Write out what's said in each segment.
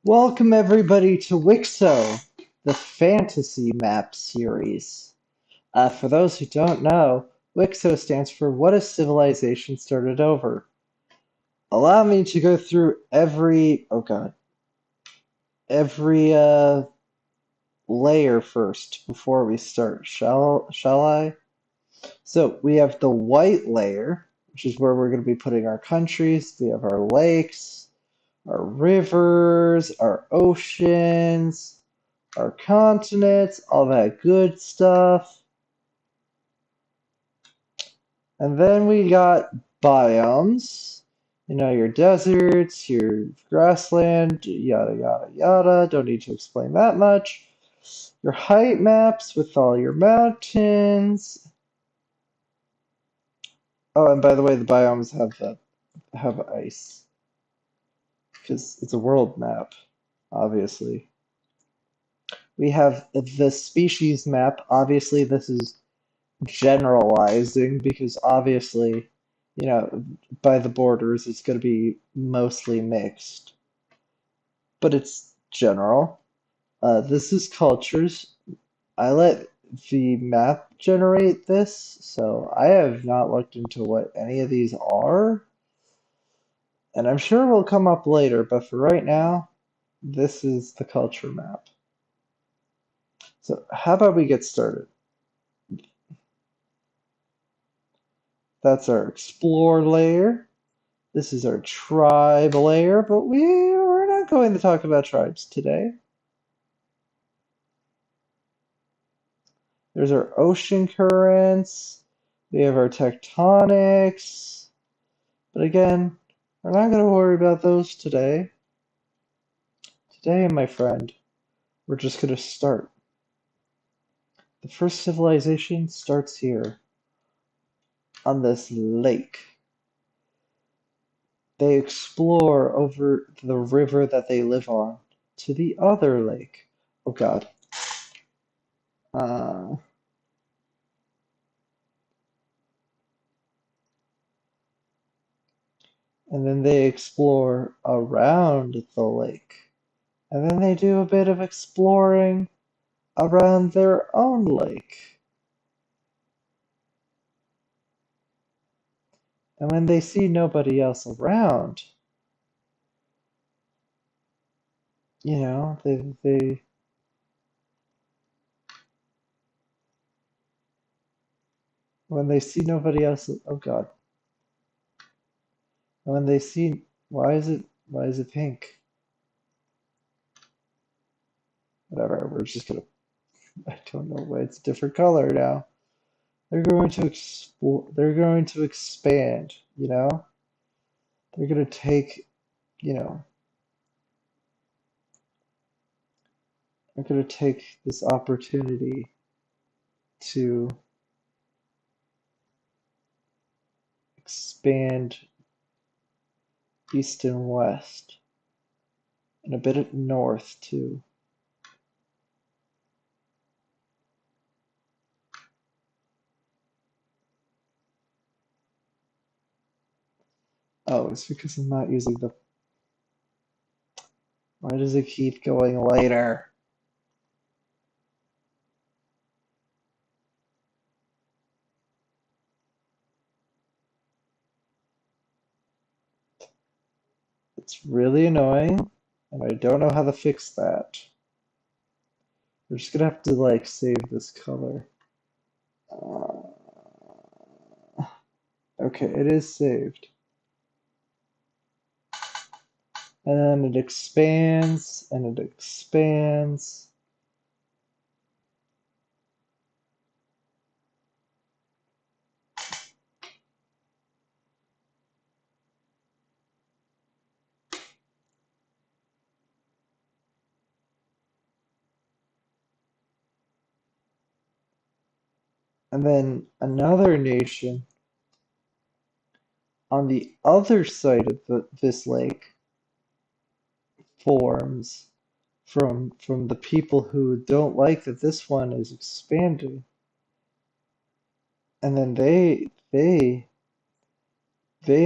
Welcome everybody to WICSO, the fantasy map series. For those who don't know, WICSO stands for What if Civilization Started Over? Allow me to go through every layer first before we start. Shall I? So we have the white layer, which is where we're going to be putting our countries. We have our lakes, our rivers, our oceans, our continents, all that good stuff. And then we got biomes, your deserts, your grassland, yada, yada, yada. Don't need to explain that much. Your height maps with all your mountains. Oh, and by the way, the biomes have ice because it's a world map, obviously. We have the species map. Obviously, this is generalizing because obviously, by the borders, it's going to be mostly mixed, but it's general. This is cultures. I let the map generate this, so I have not looked into what any of these are, and I'm sure it will come up later, but for right now, this is the culture map. So how about we get started? That's our explore layer. This is our tribe layer, but we're not going to talk about tribes today. There's our ocean currents. We have our tectonics. But again, we're not going to worry about those today. Today, my friend, we're just going to start. The first civilization starts here on this lake. They explore over the river that they live on to the other lake. Oh God. Uh, and then they explore around the lake. And then they do a bit of exploring around their own lake. And when they see nobody else around, they when they see nobody else, oh God. And when they see, why is it pink? Whatever, we're just gonna, I don't know why it's a different color now. They're going to explore, they're going to expand, They're going to take, you know, they're going to take this opportunity to expand east and west, and a bit north too. Oh, it's because I'm not using the. Why does it keep going later? It's really annoying, and I don't know how to fix that. We're just gonna have to like save this color. Uh, okay, it is saved. And then it expands and it expands. And then another nation on the other side of this lake forms from the people who don't like that this one is expanding. And then they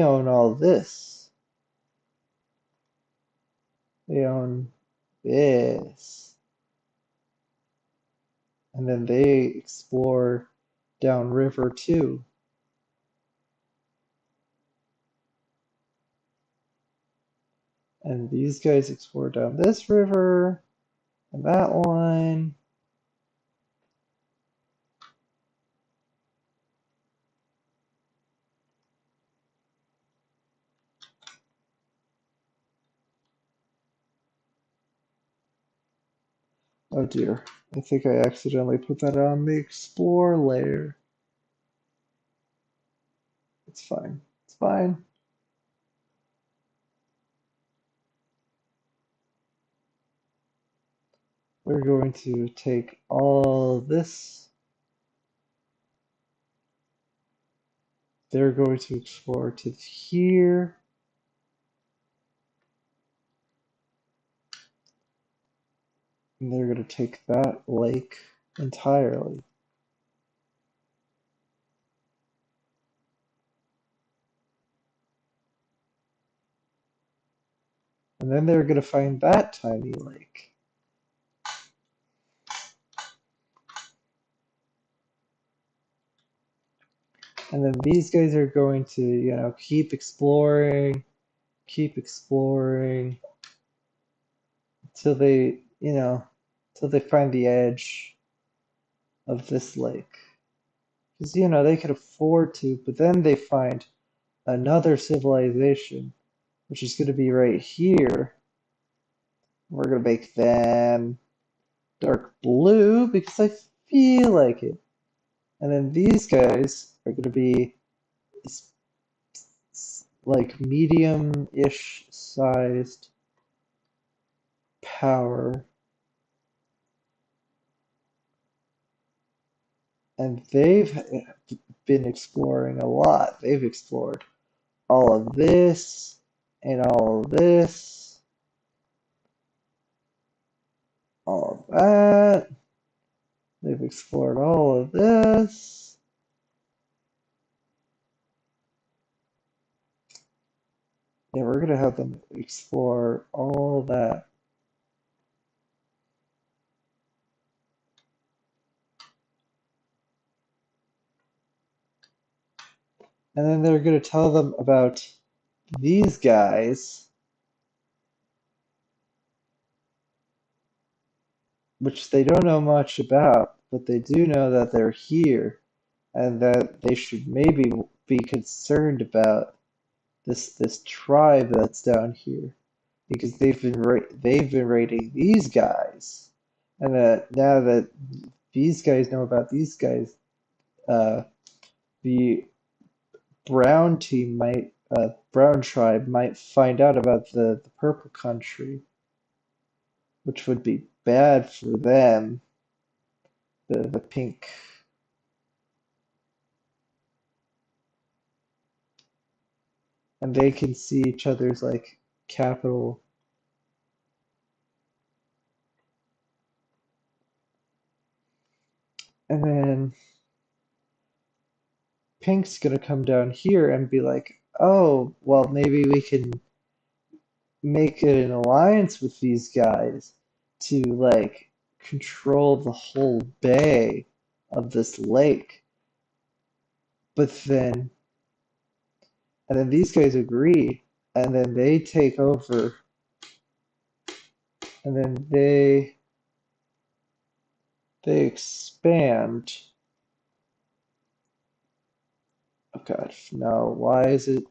own all this. They own this. And then they explore downriver too. And these guys explore down this river and that line. Oh dear, I think I accidentally put that on the explore layer. It's fine. It's fine. We're going to take all this. They're going to explore to here. And they're going to take that lake entirely. And then they're going to find that tiny lake. And then these guys are going to, keep exploring until until they find the edge of this lake. Because, they could afford to, but then they find another civilization, which is going to be right here. We're going to make them dark blue because I feel like it. And then these guys are going to be like medium-ish sized power. And they've been exploring a lot. They've explored all of this and all of this, all of that. They've explored all of this. Yeah, we're gonna have them explore all that. And then they're gonna tell them about these guys, which they don't know much about, but they do know that they're here and that they should maybe be concerned about this tribe that's down here because they've been raiding these guys, and that now that these guys know about these guys, the brown tribe might find out about the purple country, which would be bad for them. The pink. And they can see each other's like capital. And then pink's gonna come down here and be like, oh, well, maybe we can make an alliance with these guys to like control the whole bay of this lake. But then, and then these guys agree, and then they take over, and then they expand. Oh god, no, why is it?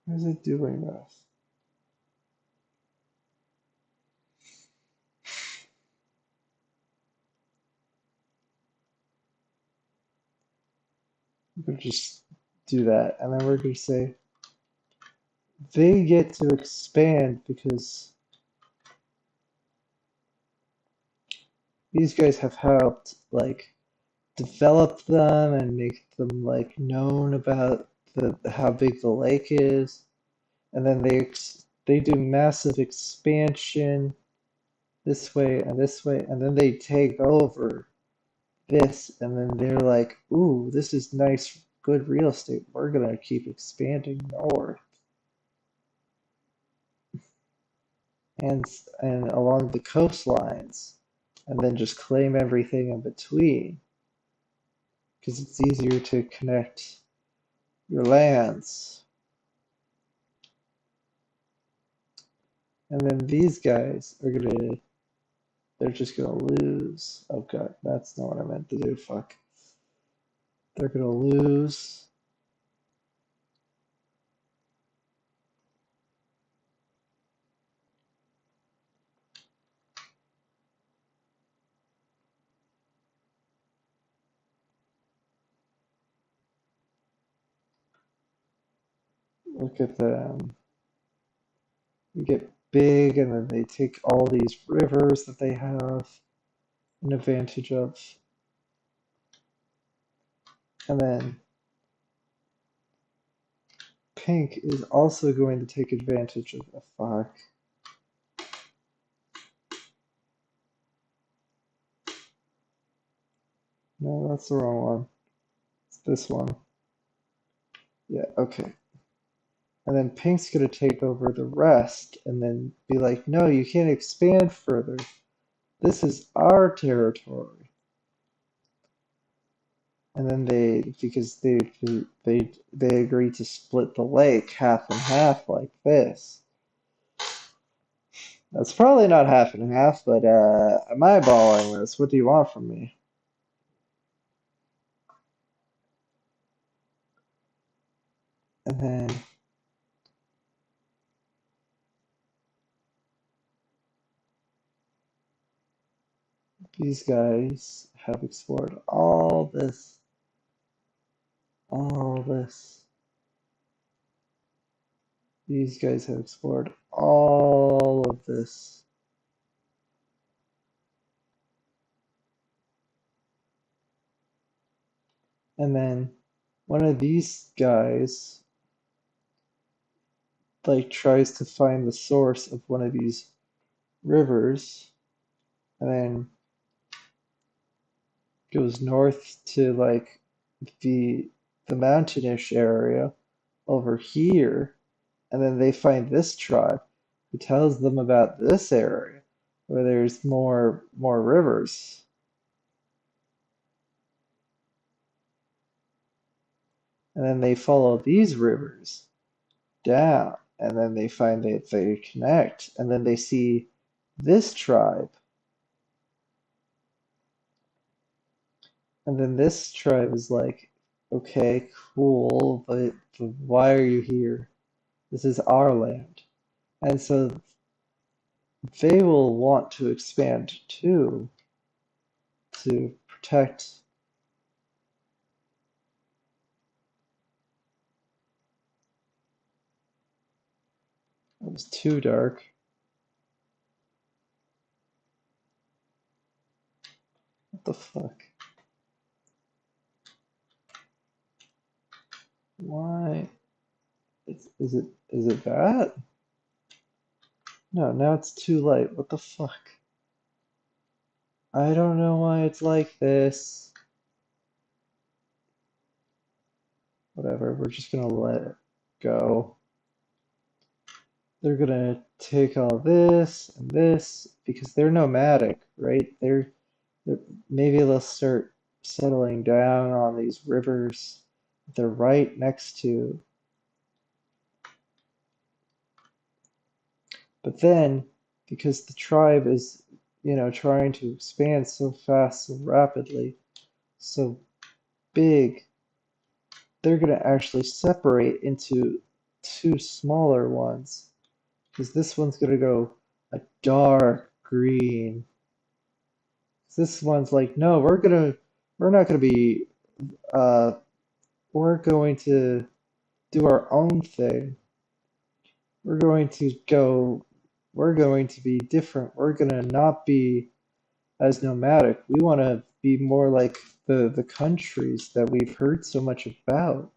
Why is it doing this? I'm gonna just do that, and then we're gonna say they get to expand because these guys have helped like develop them and make them like known about the how big the lake is, and then they do massive expansion this way, and then they take over this, and then they're like, ooh, this is nice, good real estate. We're gonna keep expanding north and along the coastlines, and then just claim everything in between because it's easier to connect your lands. And then these guys are gonna, they're just gonna lose. Oh god, that's not what I meant to do. Fuck. They're gonna lose. Look at them. You get big, and then they take all these rivers that they have an advantage of. And then pink is also going to take advantage of the fuck. No, that's the wrong one. It's this one. Yeah, okay. And then pink's gonna take over the rest and then be like, no, you can't expand further. This is our territory. And then because they agreed to split the lake half and half like this. That's probably not half and half, but I'm eyeballing this. What do you want from me? And then these guys have explored all this. All this. These guys have explored all of this. And then one of these guys like tries to find the source of one of these rivers and then goes north to like the mountainish area over here, and then they find this tribe who tells them about this area where there's more rivers. And then they follow these rivers down, and then they find that they connect, and then they see this tribe. And then this tribe is like, okay, cool, but why are you here? This is our land. And so they will want to expand too to protect. It was too dark. What the fuck? Why? Is it that? No, now it's too light. What the fuck? I don't know why it's like this. Whatever, we're just gonna let it go. They're gonna take all this and this because they're nomadic, right? They're maybe they'll start settling down on these rivers they're right next to. But then, because the tribe is, trying to expand so fast, so rapidly, so big, they're going to actually separate into two smaller ones. Because this one's going to go a dark green. This one's like, no, we're not going to be, uh, we're going to do our own thing. We're going to go, we're going to be different. We're going to not be as nomadic. We want to be more like the countries that we've heard so much about.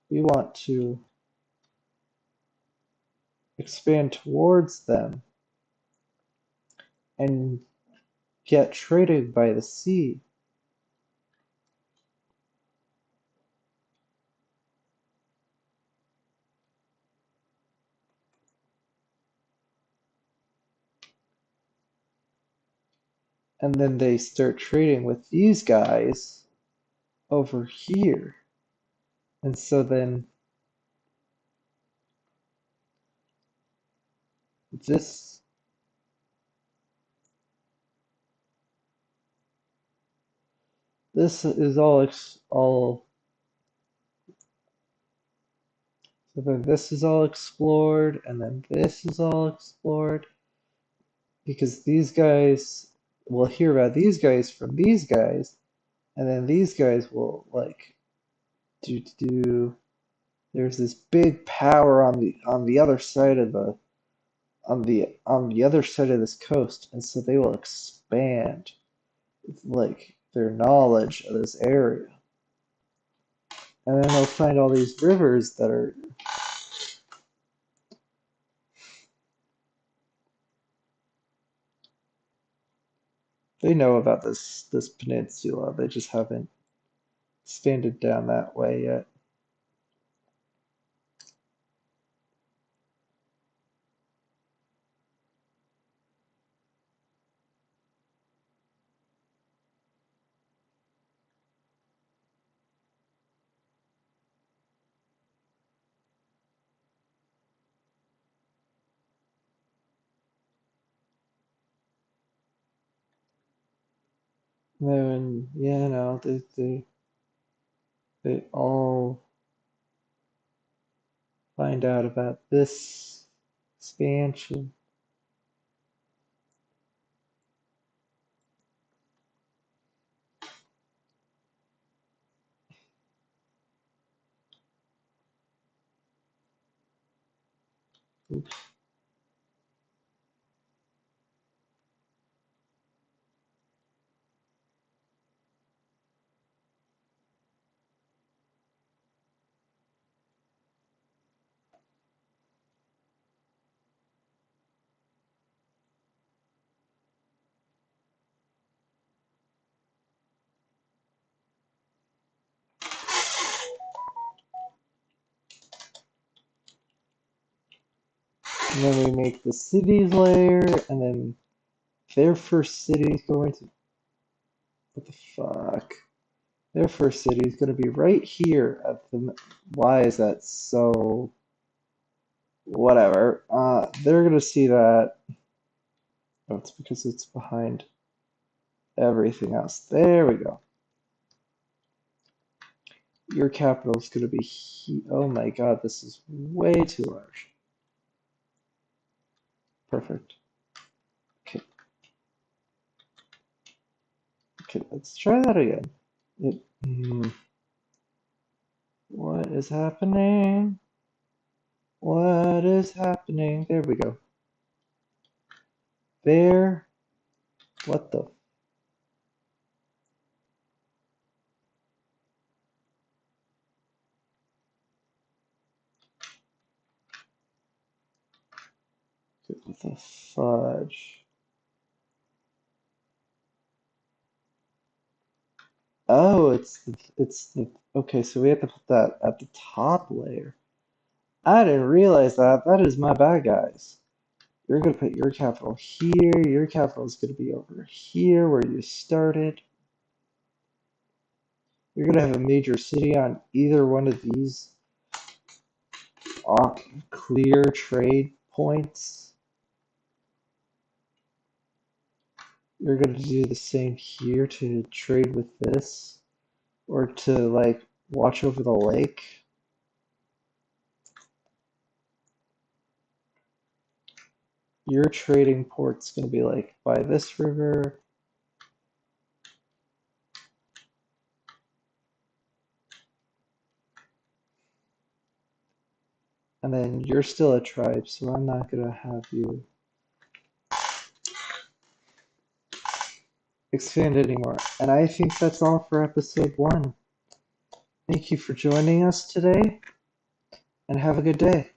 We want to expand towards them and get traded by the sea. And then they start trading with these guys over here. And so then this is all so then this is all explored, and then this is all explored, because these guys will hear about these guys from these guys, and then these guys will like do there's this big power on the other side of the on the other side of this coast, and so they will expand like their knowledge of this area. And then they'll find all these rivers that are they know about this peninsula. They just haven't expanded down that way yet. And then yeah, no, they all find out about this expansion. Oops. And then we make the cities layer, and then their first city is going to what the fuck? Their first city is going to be right here at the. Why is that so? Whatever. They're going to see that. Oh, it's because it's behind everything else. There we go. Your capital is going to be. Oh my god, this is way too large. Perfect. Okay. Okay, let's try that again. What is happening? What is happening? There we go. There. What the? What the fudge? Oh, it's the okay, so we have to put that at the top layer. I didn't realize that. That is my bad, guys. You're gonna put your capital here. Your capital is gonna be over here where you started. You're gonna have a major city on either one of these clear trade points. You're gonna do the same here to trade with this, or to like watch over the lake. Your trading port's gonna be like by this river. And then you're still a tribe, so I'm not gonna have you expand anymore. And I think that's all for episode 1. Thank you for joining us today, and have a good day.